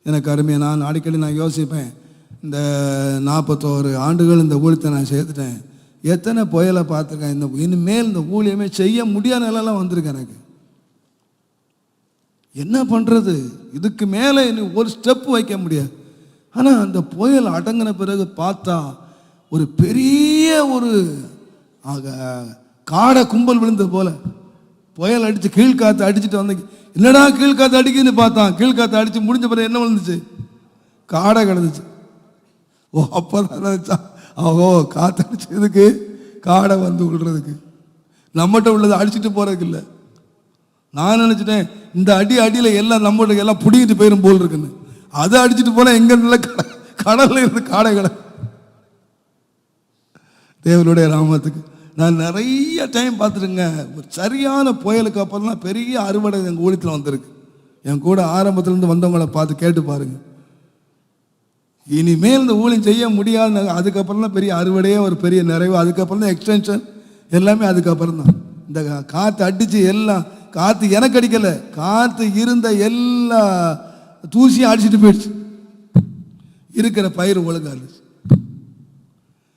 எனக்கு அருமையாக நான் அடிக்கடி யோசிப்பேன், இந்த 41 ஆண்டுகள் இந்த ஊழியத்தை நான் சேர்த்துட்டேன், எத்தனை புயலை பார்த்துருக்கேன். இனிமேல் இந்த ஊழியமே செய்ய முடியாத நிலைலாம் வந்திருக்கு எனக்கு. என்ன பண்ணுறது, இதுக்கு மேலே ஒரு ஸ்டெப் வைக்க முடியாது. ஆனால் அந்த புயல் அடங்கின பிறகு பார்த்தா ஒரு பெரிய ஒரு காடை கும்பல் விழுந்த போல புயல் அடித்து கீழ்காற்று அடிச்சுட்டு வந்து, என்னடா கீழ்காற்று அடிக்குதுன்னு பார்த்தான். கீழ்காற்று அடித்து முடிஞ்ச பிறகு என்ன விழுந்துச்சு? காடை கிடந்துச்சு. ஓ, அப்போ தான் நினச்சான், ஓ காற்று அடிச்சதுக்கு காடை வந்து விடுறதுக்கு, நம்மகிட்ட உள்ளதை அடிச்சுட்டு போகிறதுக்கு இல்லை. நான் நினச்சிட்டேன் இந்த அடியில் எல்லாம் நம்மகிட்ட எல்லாம் பிடிக்கிட்டு போயிடும் போல் இருக்குன்னு. அதை அடிச்சுட்டு போனால் எங்கே நல்ல கடலில் இருந்து காடை கடை. தேவனுடைய நாமத்துக்கு நான் நிறைய டைம் பார்த்துருங்க. ஒரு சரியான புயலுக்கு அப்புறம் தான் பெரிய அறுவடை எங்கள் ஊழியத்தில் வந்திருக்கு. என் கூட ஆரம்பத்துலேருந்து வந்தவங்களை பார்த்து கேட்டு பாருங்க. இனிமேல் இந்த ஊழியம் செய்ய முடியாது, அதுக்கப்புறம் தான் பெரிய அறுவடையே ஒரு பெரிய நிறைவு. அதுக்கப்புறம் தான் எக்ஸ்டென்ஷன் எல்லாமே அதுக்கப்புறம் தான். இந்த காற்று அடித்து எல்லாம், காற்று எனக்கு அடிக்கலை, காற்று இருந்த எல்லா தூசியும் அடிச்சுட்டு போயிடுச்சு. இருக்கிற பயிர் ஒழுங்கா இருந்துச்சு.